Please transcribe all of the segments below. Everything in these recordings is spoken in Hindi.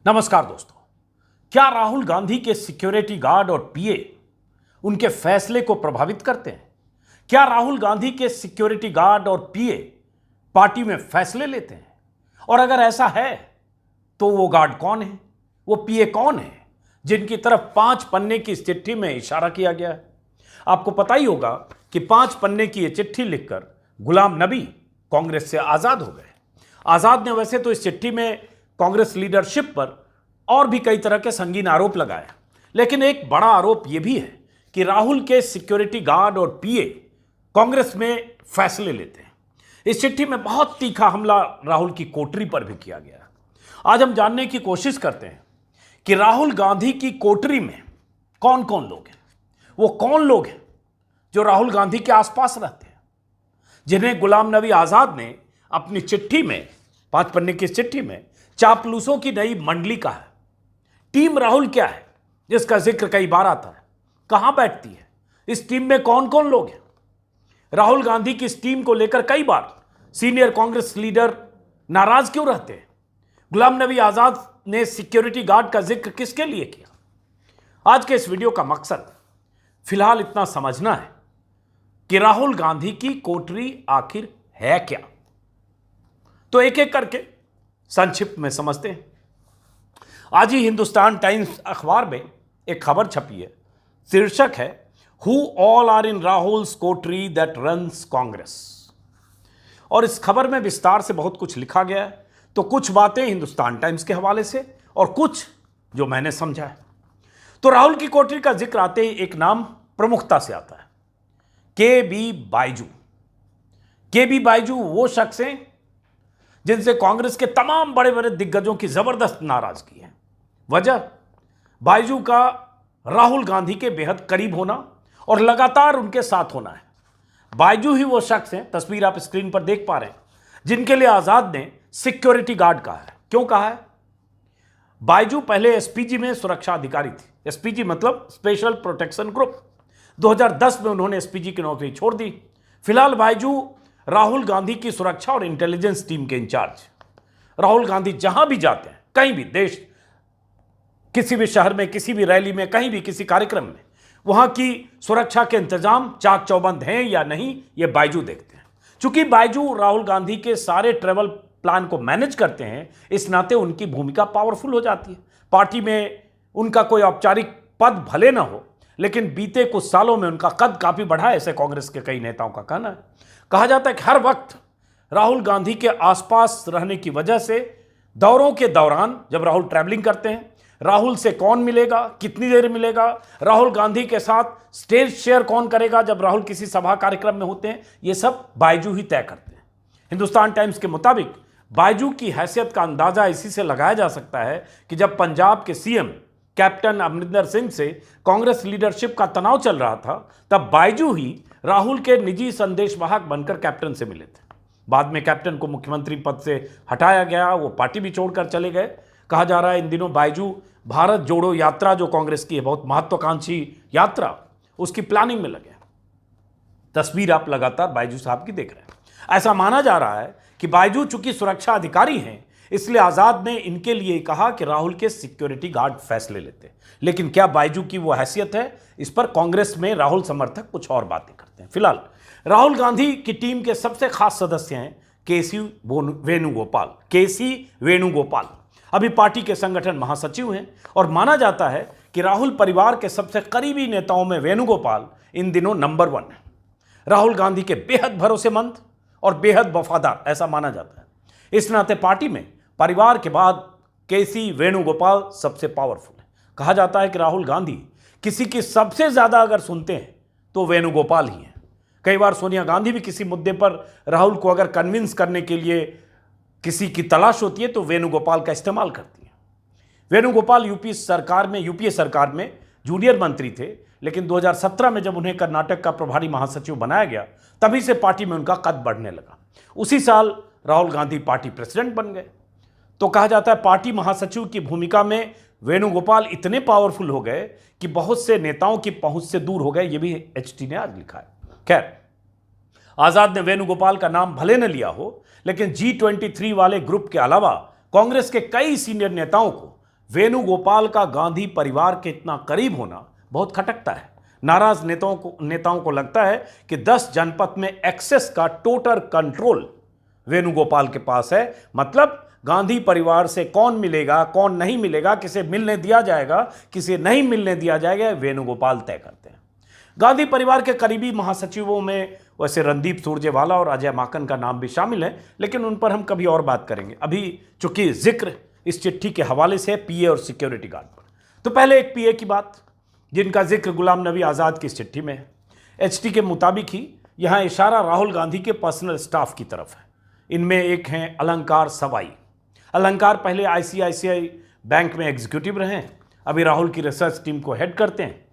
नमस्कार दोस्तों। क्या राहुल गांधी के सिक्योरिटी गार्ड और पीए उनके फैसले को प्रभावित करते हैं? क्या राहुल गांधी के सिक्योरिटी गार्ड और पीए पार्टी में फैसले लेते हैं? और अगर ऐसा है तो वो गार्ड कौन है, वो पीए कौन है जिनकी तरफ 5 पन्ने की इस चिट्ठी में इशारा किया गया है? आपको पता ही होगा कि 5 पन्ने की यह चिट्ठी लिखकर गुलाम नबी कांग्रेस से आजाद हो गए। आजाद ने वैसे तो इस चिट्ठी में कांग्रेस लीडरशिप पर और भी कई तरह के संगीन आरोप लगाए, लेकिन एक बड़ा आरोप यह भी है कि राहुल के सिक्योरिटी गार्ड और पीए कांग्रेस में फैसले लेते हैं। इस चिट्ठी में बहुत तीखा हमला राहुल की कोठरी पर भी किया गया है। आज हम जानने की कोशिश करते हैं कि राहुल गांधी की कोठरी में कौन कौन लोग हैं, वो कौन लोग हैं जो राहुल गांधी के आसपास रहते हैं, जिन्हें गुलाम नबी आजाद ने अपनी चिट्ठी में 5 पन्ने की चिट्ठी में चापलूसों की नई मंडली कहा है। टीम राहुल क्या है जिसका जिक्र कई बार आता है, कहां बैठती है, इस टीम में कौन कौन लोग हैं? राहुल गांधी की इस टीम को लेकर कई बार सीनियर कांग्रेस लीडर नाराज क्यों रहते हैं? गुलाम नबी आजाद ने सिक्योरिटी गार्ड का जिक्र किसके लिए किया? आज के इस वीडियो का मकसद फिलहाल इतना समझना है कि राहुल गांधी की कोठरी आखिर है क्या। तो एक एक करके संक्षिप्त में समझते हैं। आज ही हिंदुस्तान टाइम्स अखबार में एक खबर छपी है, शीर्षक है who all are in Rahul's coterie that runs Congress. और इस खबर में विस्तार से बहुत कुछ लिखा गया है, तो कुछ बातें हिंदुस्तान टाइम्स के हवाले से और कुछ जो मैंने समझा है। तो राहुल की कोठरी का जिक्र आते ही एक नाम प्रमुखता से आता है, के.बी. बायजू। के.बी. बायजू वो शख्स हैं जिनसे कांग्रेस के तमाम बड़े बड़े दिग्गजों की जबरदस्त नाराजगी है। वजह बायजू का राहुल गांधी के बेहद करीब होना और लगातार उनके साथ होना है। बायजू ही वो शख्स हैं, तस्वीर आप स्क्रीन पर देख पा रहे हैं, जिनके लिए आजाद ने सिक्योरिटी गार्ड कहा है। क्यों कहा है? बायजू पहले एसपीजी में सुरक्षा अधिकारी थे। एसपीजी मतलब स्पेशल प्रोटेक्शन ग्रुप। 2010 में उन्होंने एसपीजी की नौकरी छोड़ दी। फिलहाल बायजू राहुल गांधी की सुरक्षा और इंटेलिजेंस टीम के इंचार्ज। राहुल गांधी जहां भी जाते हैं, कहीं भी देश, किसी भी शहर में, किसी भी रैली में, कहीं भी किसी कार्यक्रम में, वहां की सुरक्षा के इंतजाम चाक चौबंद हैं या नहीं, ये बायजू देखते हैं। चूंकि बायजू राहुल गांधी के सारे ट्रेवल प्लान को मैनेज करते हैं, इस नाते उनकी भूमिका पावरफुल हो जाती है। पार्टी में उनका कोई औपचारिक पद भले ना हो, लेकिन बीते कुछ सालों में उनका कद काफी बढ़ा है, ऐसे कांग्रेस के कई नेताओं का कहना है। कहा जाता है कि हर वक्त राहुल गांधी के आसपास रहने की वजह से दौरों के दौरान जब राहुल ट्रैवलिंग करते हैं, राहुल से कौन मिलेगा, कितनी देर मिलेगा, राहुल गांधी के साथ स्टेज शेयर कौन करेगा जब राहुल किसी सभा कार्यक्रम में होते हैं, ये सब बायजू ही तय करते हैं। हिंदुस्तान टाइम्स के मुताबिक बायजू की हैसियत का अंदाजा इसी से लगाया जा सकता है कि जब पंजाब के सीएम कैप्टन अमरिंदर सिंह से कांग्रेस लीडरशिप का तनाव चल रहा था, तब बायजू ही राहुल के निजी संदेशवाहक बनकर कैप्टन से मिले थे। बाद में कैप्टन को मुख्यमंत्री पद से हटाया गया, वो पार्टी भी छोड़कर चले गए। कहा जा रहा है इन दिनों बायजू भारत जोड़ो यात्रा जो कांग्रेस की है, बहुत महत्वाकांक्षी यात्रा, उसकी प्लानिंग में लगे। तस्वीर आप लगातार बायजू साहब की देख रहे हैं। ऐसा माना जा रहा है कि बायजू चूंकि सुरक्षा अधिकारी हैं, इसलिए आजाद ने इनके लिए कहा कि राहुल के सिक्योरिटी गार्ड फैसले लेते हैं। लेकिन क्या बायजू की वो हैसियत है? इस पर कांग्रेस में राहुल समर्थक कुछ और बातें करते हैं। फिलहाल राहुल गांधी की टीम के सबसे खास सदस्य हैं केसी वेणुगोपाल। अभी पार्टी के संगठन महासचिव हैं और माना जाता है कि राहुल परिवार के सबसे करीबी नेताओं में वेणुगोपाल इन दिनों नंबर 1 है। राहुल गांधी के बेहद भरोसेमंद और बेहद वफादार, ऐसा माना जाता है। इस नाते पार्टी में परिवार के बाद केसी वेणुगोपाल सबसे पावरफुल है। कहा जाता है कि राहुल गांधी किसी की सबसे ज्यादा अगर सुनते हैं तो वेणुगोपाल ही हैं। कई बार सोनिया गांधी भी किसी मुद्दे पर राहुल को अगर कन्विंस करने के लिए किसी की तलाश होती है तो वेणुगोपाल का इस्तेमाल करती है। वेणुगोपाल यूपीए सरकार में जूनियर मंत्री थे, लेकिन 2017 में जब उन्हें कर्नाटक का प्रभारी महासचिव बनाया गया, तभी से पार्टी में उनका कद बढ़ने लगा। उसी साल राहुल गांधी पार्टी प्रेसिडेंट बन गए। तो कहा जाता है पार्टी महासचिव की भूमिका में वेणुगोपाल इतने पावरफुल हो गए कि बहुत से नेताओं की पहुंच से दूर हो गए। ये भी एचटी ने आज लिखा है। खैर, आजाद ने वेणुगोपाल का नाम भले न लिया हो, लेकिन G23 वाले ग्रुप के अलावा कांग्रेस के कई सीनियर नेताओं को वेणुगोपाल का गांधी परिवार के इतना करीब होना बहुत खटकता है। नाराज नेताओं को लगता है कि 10 जनपद में एक्सेस का टोटल कंट्रोल वेणुगोपाल के पास है। मतलब गांधी परिवार से कौन मिलेगा, कौन नहीं मिलेगा, किसे मिलने दिया जाएगा, किसे नहीं मिलने दिया जाएगा, वेणुगोपाल तय करते हैं। गांधी परिवार के करीबी महासचिवों में वैसे रणदीप सुरजेवाला और अजय माकन का नाम भी शामिल है, लेकिन उन पर हम कभी और बात करेंगे। अभी चूंकि जिक्र इस चिट्ठी के हवाले से पीए और सिक्योरिटी गार्ड पर, तो पहले एक पीए की बात, जिनका जिक्र गुलाम नबी आज़ाद की इस चिट्ठी में है। एचटी के मुताबिक ही यहाँ इशारा राहुल गांधी के पर्सनल स्टाफ की तरफ है। इनमें एक हैं अलंकार सवाई। अलंकार पहले आईसीआईसीआई बैंक में एग्जीक्यूटिव रहे हैं, अभी राहुल की रिसर्च टीम को हेड करते हैं।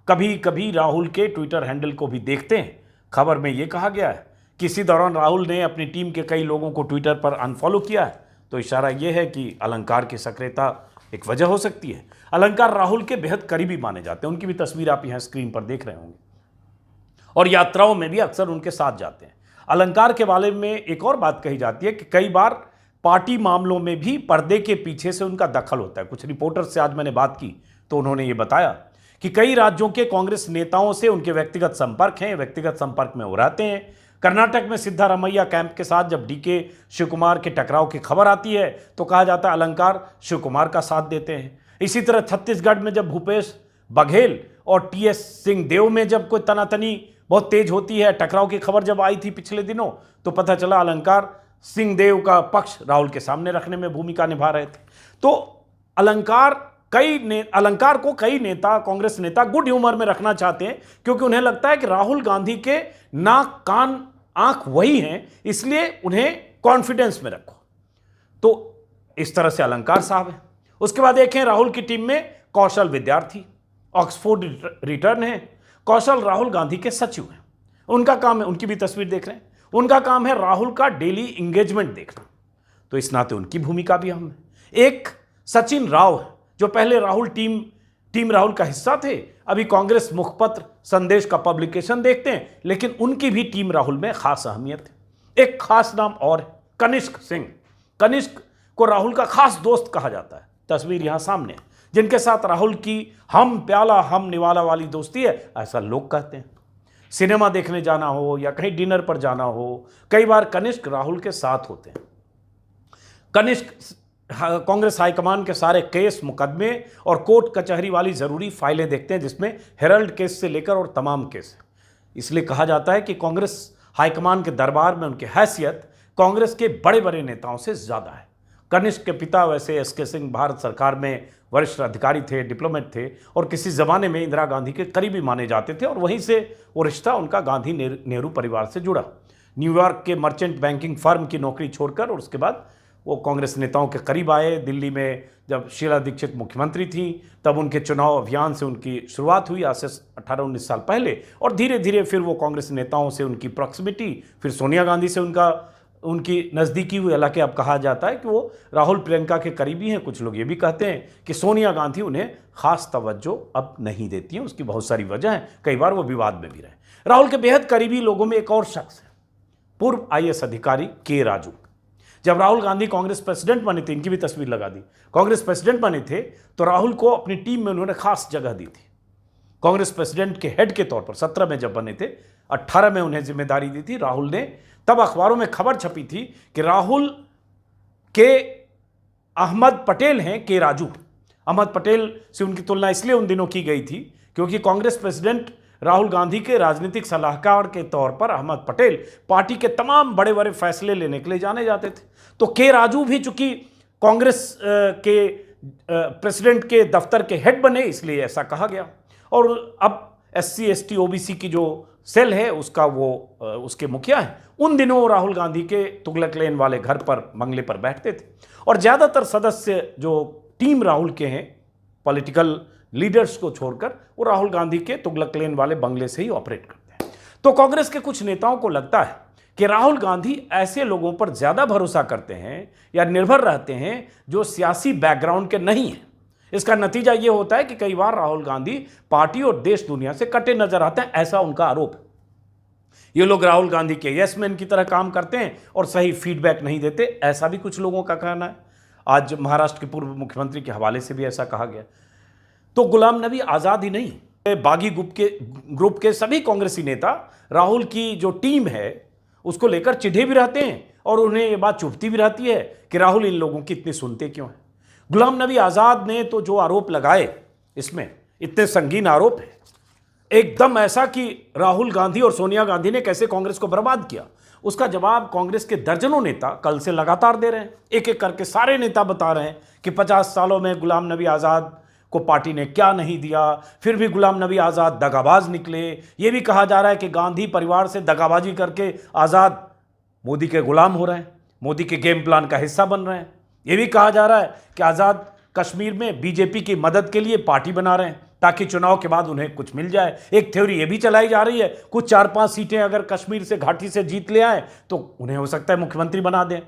कभी कभी राहुल के ट्विटर हैंडल को भी देखते हैं। खबर में यह कहा गया है कि इसी दौरान राहुल ने अपनी टीम के कई लोगों को ट्विटर पर अनफॉलो किया है, तो इशारा यह है कि अलंकार की सक्रियता एक वजह हो सकती है। अलंकार राहुल के बेहद करीबी माने जाते हैं, उनकी भी तस्वीर आप यहाँ स्क्रीन पर देख रहे होंगे, और यात्राओं में भी अक्सर उनके साथ जाते हैं। अलंकार के बारे में एक और बात कही जाती है कि कई बार पार्टी मामलों में भी पर्दे के पीछे से उनका दखल होता है। कुछ रिपोर्टर्स से आज मैंने बात की तो उन्होंने ये बताया कि कई राज्यों के कांग्रेस नेताओं से उनके व्यक्तिगत संपर्क हैं, व्यक्तिगत संपर्क में वो रहते हैं। कर्नाटक में सिद्धारमैया कैंप के साथ जब डीके शिव कुमार के टकराव की खबर आती है तो कहा जाता है अलंकार शिव कुमार का साथ देते हैं। इसी तरह छत्तीसगढ़ में जब भूपेश बघेल और टीएस सिंहदेव में जब कोई तनातनी बहुत तेज होती है, टकराव की खबर जब आई थी पिछले दिनों, तो पता चला अलंकार सिंहदेव का पक्ष राहुल के सामने रखने में भूमिका निभा रहे थे। तो अलंकार को कई नेता, कांग्रेस नेता गुड ह्यूमर में रखना चाहते हैं, क्योंकि उन्हें लगता है कि राहुल गांधी के नाक कान आंख वही हैं, इसलिए उन्हें कॉन्फिडेंस में रखो। तो इस तरह से अलंकार साहब हैं। उसके बाद देखें राहुल की टीम में कौशल विद्यार्थी, ऑक्सफोर्ड रिटर्न है। कौशल राहुल गांधी के सचिव हैं। उनका काम है, उनकी भी तस्वीर देख रहे हैं, उनका काम है राहुल का डेली इंगेजमेंट देखना, तो इस नाते उनकी भूमिका भी अहम है। एक सचिन राव है, जो पहले राहुल टीम राहुल का हिस्सा थे, अभी कांग्रेस मुखपत्र संदेश का पब्लिकेशन देखते हैं, लेकिन उनकी भी टीम राहुल में खास अहमियत है। एक खास नाम और है, कनिष्क सिंह। कनिष्क को राहुल का खास दोस्त कहा जाता है, तस्वीर यहां सामने है, जिनके साथ राहुल की हम प्याला हम निवाला वाली दोस्ती है, ऐसा लोग कहते हैं। सिनेमा देखने जाना हो या कहीं डिनर पर जाना हो, कई बार कनिष्क राहुल के साथ होते हैं। कनिष्क कांग्रेस हाईकमान के सारे केस, मुकदमे और कोर्ट कचहरी वाली जरूरी फाइलें देखते हैं, जिसमें हेरल्ड केस से लेकर और तमाम केस। इसलिए कहा जाता है कि कांग्रेस हाईकमान के दरबार में उनकी हैसियत कांग्रेस के बड़े बड़े नेताओं से ज्यादा है। कनिष्क के पिता वैसे एसके सिंह भारत सरकार में वरिष्ठ अधिकारी थे, डिप्लोमेट थे, और किसी जमाने में इंदिरा गांधी के करीबी माने जाते थे, और वहीं से वो रिश्ता उनका गांधी नेहरू परिवार से जुड़ा। न्यूयॉर्क के मर्चेंट बैंकिंग फर्म की नौकरी छोड़कर और उसके बाद वो कांग्रेस नेताओं के करीब आए। दिल्ली में जब शीला दीक्षित मुख्यमंत्री थी, तब उनके चुनाव अभियान से उनकी शुरुआत हुई, आज से 18-19 साल पहले, और धीरे धीरे फिर वो कांग्रेस नेताओं से उनकी प्रॉक्सिमिटी, फिर सोनिया गांधी से उनकी नज़दीकी हुई। हालांकि अब कहा जाता है कि वो राहुल प्रियंका के करीबी हैं। कुछ लोग ये भी कहते हैं कि सोनिया गांधी उन्हें खास तवज्जो अब नहीं देती हैं, उसकी बहुत सारी वजह हैं, कई बार वो विवाद में भी रहे। राहुल के बेहद करीबी लोगों में एक और शख्स है, पूर्व आईएएस अधिकारी के राजू। जब राहुल गांधी कांग्रेस प्रेसिडेंट बने थे, इनकी भी तस्वीर लगा दी, कांग्रेस प्रेसिडेंट बने थे, तो राहुल को अपनी टीम में उन्होंने खास जगह दी थी। कांग्रेस प्रेसिडेंट के हेड के तौर पर 17 में जब बने थे, 18 में उन्हें जिम्मेदारी दी थी राहुल ने। तब अखबारों में खबर छपी थी कि राहुल के अहमद पटेल हैं के राजू। अहमद पटेल से उनकी तुलना इसलिए उन दिनों की गई थी क्योंकि कांग्रेस प्रेसिडेंट राहुल गांधी के राजनीतिक सलाहकार के तौर पर अहमद पटेल पार्टी के तमाम बड़े बड़े फैसले लेने के लिए जाने जाते थे। तो के राजू भी चूंकि कांग्रेस के प्रेसिडेंट के दफ्तर के हेड बने, इसलिए ऐसा कहा गया। और अब SC ST OBC की जो सेल है उसका वो उसके मुखिया है। उन दिनों राहुल गांधी के तुगलक लेन वाले घर पर, बंगले पर बैठते थे, और ज़्यादातर सदस्य जो टीम राहुल के हैं, पॉलिटिकल लीडर्स को छोड़कर, वो राहुल गांधी के तुगलक लेन वाले बंगले से ही ऑपरेट करते हैं। तो कांग्रेस के कुछ नेताओं को लगता है कि राहुल गांधी ऐसे लोगों पर ज़्यादा भरोसा करते हैं या निर्भर रहते हैं जो सियासी बैकग्राउंड के नहीं हैं। इसका नतीजा ये होता है कि कई बार राहुल गांधी पार्टी और देश दुनिया से कटे नजर आते हैं, ऐसा उनका आरोप है। ये लोग राहुल गांधी के यस मैन की तरह काम करते हैं और सही फीडबैक नहीं देते, ऐसा भी कुछ लोगों का कहना है। आज महाराष्ट्र के पूर्व मुख्यमंत्री के हवाले से भी ऐसा कहा गया। तो गुलाम नबी आज़ाद ही नहीं, बागी ग्रुप के सभी कांग्रेसी नेता राहुल की जो टीम है उसको लेकर चिढ़े भी रहते हैं और उन्हें ये बात चुभती भी रहती है कि राहुल इन लोगों की इतनी सुनते क्यों हैं। गुलाम नबी आज़ाद ने तो जो आरोप लगाए, इसमें इतने संगीन आरोप हैं, एकदम ऐसा कि राहुल गांधी और सोनिया गांधी ने कैसे कांग्रेस को बर्बाद किया, उसका जवाब कांग्रेस के दर्जनों नेता कल से लगातार दे रहे हैं। एक एक करके सारे नेता बता रहे हैं कि 50 सालों में गुलाम नबी आज़ाद को पार्टी ने क्या नहीं दिया, फिर भी गुलाम नबी आज़ाद दगाबाज निकले। ये भी कहा जा रहा है कि गांधी परिवार से दगाबाजी करके आज़ाद मोदी के गुलाम हो रहे हैं, मोदी के गेम प्लान का हिस्सा बन रहे हैं। ये भी कहा जा रहा है कि आज़ाद कश्मीर में बीजेपी की मदद के लिए पार्टी बना रहे हैं ताकि चुनाव के बाद उन्हें कुछ मिल जाए। एक थ्योरी ये भी चलाई जा रही है, कुछ 4-5 सीटें अगर कश्मीर से घाटी से जीत ले आए तो उन्हें हो सकता है मुख्यमंत्री बना दें।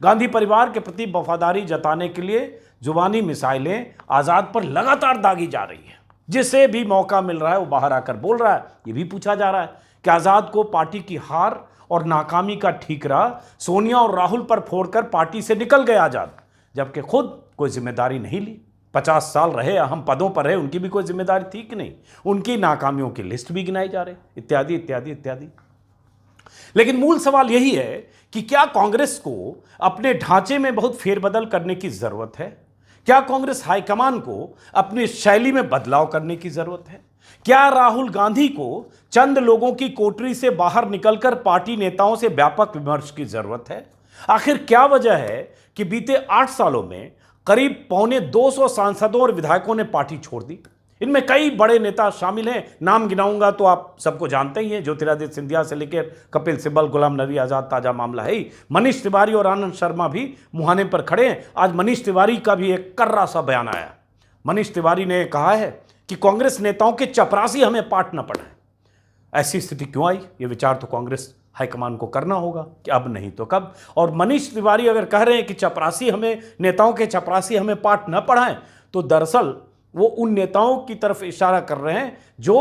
गांधी परिवार के प्रति वफादारी जताने के लिए जुबानी मिसाइलें आज़ाद पर लगातार दागी जा रही है। जिसे भी मौका मिल रहा है वो बाहर आकर बोल रहा है। ये भी पूछा जा रहा है कि आज़ाद को पार्टी की हार और नाकामी का ठीकरा सोनिया और राहुल पर फोड़कर पार्टी से निकल गए आज़ाद, जबकि खुद कोई जिम्मेदारी नहीं ली। 50 साल रहे, अहम पदों पर रहे, उनकी भी कोई जिम्मेदारी थी कि नहीं? उनकी नाकामियों की लिस्ट भी गिनाई जा रही, इत्यादि इत्यादि इत्यादि। लेकिन मूल सवाल यही है कि क्या कांग्रेस को अपने ढांचे में बहुत फेरबदल करने की जरूरत है? क्या कांग्रेस हाईकमान को अपनी शैली में बदलाव करने की जरूरत है? क्या राहुल गांधी को चंद लोगों की कोठरी से बाहर निकलकर पार्टी नेताओं से व्यापक विमर्श की जरूरत है? आखिर क्या वजह है कि बीते 8 सालों में करीब 250 सांसदों और विधायकों ने पार्टी छोड़ दी? इनमें कई बड़े नेता शामिल हैं, नाम गिनाऊंगा तो आप सबको जानते ही हैं। ज्योतिरादित्य सिंधिया से लेकर कपिल सिब्बल, गुलाम नबी आज़ाद ताजा मामला है ही। मनीष तिवारी और आनंद शर्मा भी मुहाने पर खड़े हैं। आज मनीष तिवारी का भी एक कर्रा सा बयान आया। मनीष तिवारी ने कहा है कि कांग्रेस नेताओं के चपरासी हमें पाठ न पड़े। ऐसी स्थिति क्यों आई? ये विचार तो कांग्रेस हाईकमान को करना होगा कि अब नहीं तो कब। और मनीष तिवारी अगर कह रहे हैं कि चपरासी हमें, नेताओं के चपरासी हमें पाठ न पढ़ाएं, तो दरअसल वो उन नेताओं की तरफ इशारा कर रहे हैं जो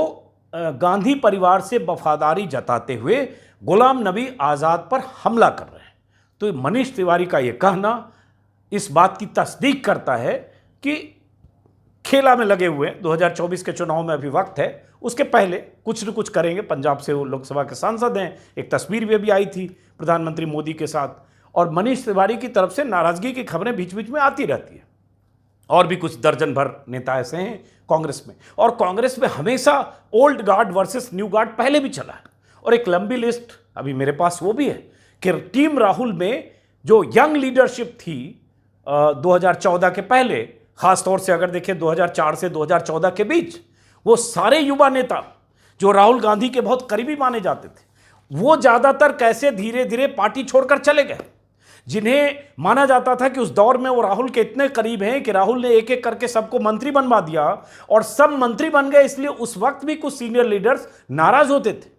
गांधी परिवार से वफादारी जताते हुए गुलाम नबी आज़ाद पर हमला कर रहे हैं। तो मनीष तिवारी का ये कहना इस बात की तस्दीक करता है कि खेला में लगे हुए 2024 के चुनाव में अभी वक्त है, उसके पहले कुछ न कुछ करेंगे। पंजाब से वो लोकसभा के सांसद हैं, एक तस्वीर भी अभी आई थी प्रधानमंत्री मोदी के साथ। और मनीष तिवारी की तरफ से नाराजगी की खबरें बीच बीच में आती रहती है। और भी कुछ दर्जन भर नेता ऐसे हैं कांग्रेस में, और कांग्रेस में हमेशा old guard versus new guard पहले भी चला है। और एक लंबी लिस्ट अभी मेरे पास वो भी है कि टीम राहुल में जो यंग लीडरशिप थी 2014 के पहले, खासतौर से अगर देखें 2004 से 2014 के बीच, वो सारे युवा नेता जो राहुल गांधी के बहुत करीबी माने जाते थे, वो ज्यादातर कैसे धीरे धीरे पार्टी छोड़कर चले गए। जिन्हें माना जाता था कि उस दौर में वो राहुल के इतने करीब हैं कि राहुल ने एक एक करके सबको मंत्री बनवा दिया और सब मंत्री बन गए। इसलिए उस वक्त भी कुछ सीनियर लीडर्स नाराज होते थे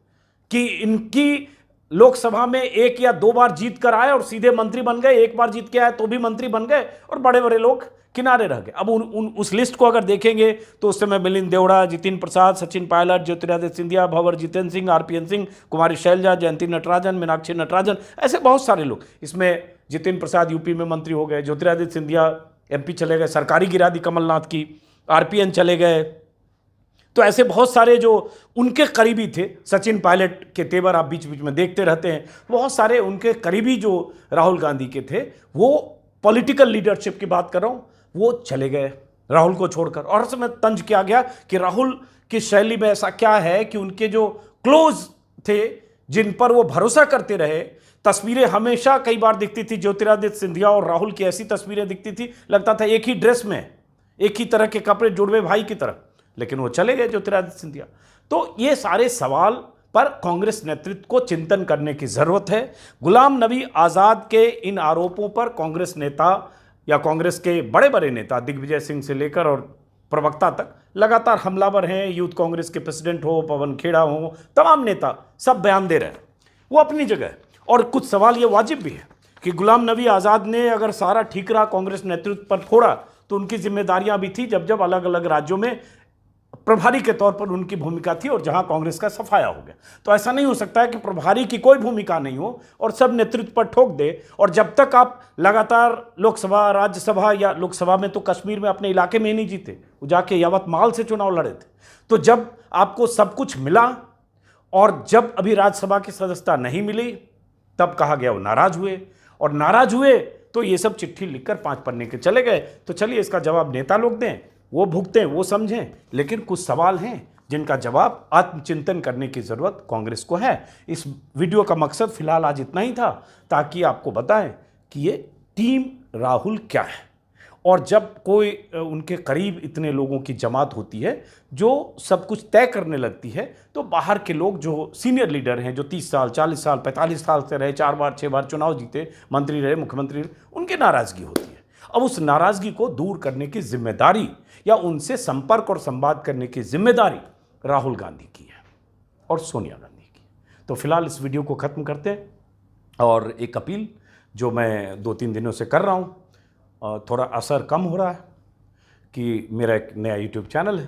कि इनकी लोकसभा में 1 या 2 बार जीत कर आए और सीधे मंत्री बन गए, 1 बार जीत के आए तो भी मंत्री बन गए, और बड़े बड़े लोग किनारे रह गए। अब उस लिस्ट को अगर देखेंगे तो उस समय मिलिंद देवड़ा, जितिन प्रसाद, सचिन पायलट, ज्योतिरादित्य सिंधिया, भंवर जितेंद्र सिंह, आरपीएन सिंह, कुमारी शैलजा, जयंती नटराजन, मीनाक्षी नटराजन, ऐसे बहुत सारे लोग। इसमें जितिन प्रसाद यूपी में मंत्री हो गए, ज्योतिरादित्य सिंधिया एमपी चले गए, सरकारी गिरा दी कमलनाथ की, आरपीएन चले गए। तो ऐसे बहुत सारे जो उनके करीबी थे, सचिन पायलट के तेवर आप बीच बीच में देखते रहते हैं, बहुत सारे उनके करीबी जो राहुल गांधी के थे, वो पॉलिटिकल लीडरशिप की बात कर रहा हूँ, वो चले गए राहुल को छोड़कर। और समय तंज किया गया कि राहुल की शैली में ऐसा क्या है कि उनके जो क्लोज थे, जिन पर वो भरोसा करते रहे, तस्वीरें हमेशा कई बार दिखती थी ज्योतिरादित्य सिंधिया और राहुल की, ऐसी तस्वीरें दिखती थी लगता था एक ही ड्रेस में, एक ही तरह के कपड़े, जुड़वे भाई की तरह, लेकिन वो चले गए ज्योतिरादित्य सिंधिया। तो ये सारे सवाल पर कांग्रेस नेतृत्व को चिंतन करने की जरूरत है। गुलाम नबी आज़ाद के इन आरोपों पर कांग्रेस नेता या कांग्रेस के बड़े बड़े नेता दिग्विजय सिंह से लेकर और प्रवक्ता तक लगातार हमलावर हैं। यूथ कांग्रेस के प्रेसिडेंट हो, पवन खेड़ा हो, तमाम नेता सब बयान दे रहे हैं, वो अपनी जगह है। और कुछ सवाल ये वाजिब भी है कि गुलाम नबी आज़ाद ने अगर सारा ठीकरा कांग्रेस नेतृत्व पर फोड़ा तो उनकी जिम्मेदारियां भी थी। जब जब अलग अलग राज्यों में प्रभारी के तौर पर उनकी भूमिका थी और जहां कांग्रेस का सफाया हो गया। तो ऐसा नहीं हो सकता है कि प्रभारी की कोई भूमिका नहीं हो और सब नेतृत्व पर ठोक दे, और जब तक आप लगातार लोकसभा, राज्यसभा, या लोकसभा में तो कश्मीर में अपने इलाके में ही नहीं जीते, वो जाके यावतमाल से चुनाव लड़े थे। तो जब आपको सब कुछ मिला और जब अभी राज्यसभा की सदस्यता नहीं मिली, तब कहा गया वो नाराज हुए, और नाराज हुए तो ये सब चिट्ठी लिखकर 5 पन्ने के चले गए। तो चलिए इसका जवाब नेता लोग दें, वो भुगतें, वो समझें, लेकिन कुछ सवाल हैं जिनका जवाब आत्मचिंतन करने की ज़रूरत कांग्रेस को है। इस वीडियो का मकसद फिलहाल आज इतना ही था, ताकि आपको बताएं कि ये टीम राहुल क्या है। और जब कोई उनके करीब इतने लोगों की जमात होती है जो सब कुछ तय करने लगती है, तो बाहर के लोग जो सीनियर लीडर हैं, जो 30 साल, 40 साल, 45 साल से रहे, 4 बार 6 बार चुनाव जीते, मंत्री रहे, मुख्यमंत्री रहे, उनकी नाराज़गी होती है। अब उस नाराज़गी को दूर करने की जिम्मेदारी या उनसे संपर्क और संवाद करने की जिम्मेदारी राहुल गांधी की है और सोनिया गांधी की। तो फिलहाल इस वीडियो को ख़त्म करते हैं, और एक अपील जो मैं 2-3 दिनों से कर रहा हूँ, थोड़ा असर कम हो रहा है, कि मेरा एक नया यूट्यूब चैनल है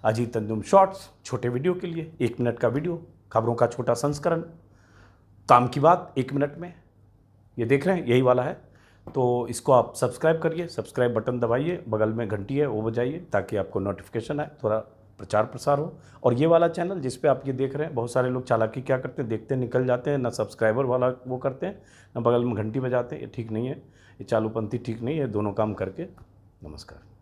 अजीत अंजुम शॉर्ट्स, छोटे वीडियो के लिए 1 मिनट का वीडियो, खबरों का छोटा संस्करण, काम की बात 1 मिनट में, ये देख रहे हैं यही वाला है। तो इसको आप सब्सक्राइब करिए, सब्सक्राइब बटन दबाइए, बगल में घंटी है वो बजाइए, ताकि आपको नोटिफिकेशन आए, थोड़ा प्रचार प्रसार हो। और ये वाला चैनल जिस पे आप ये देख रहे हैं, बहुत सारे लोग चालाकी क्या करते हैं, देखते निकल जाते हैं, ना सब्सक्राइबर वाला वो करते हैं, ना बगल में घंटी बजाते हैं, ये ठीक नहीं है, ये चालूपंथी ठीक नहीं है। दोनों काम करके नमस्कार।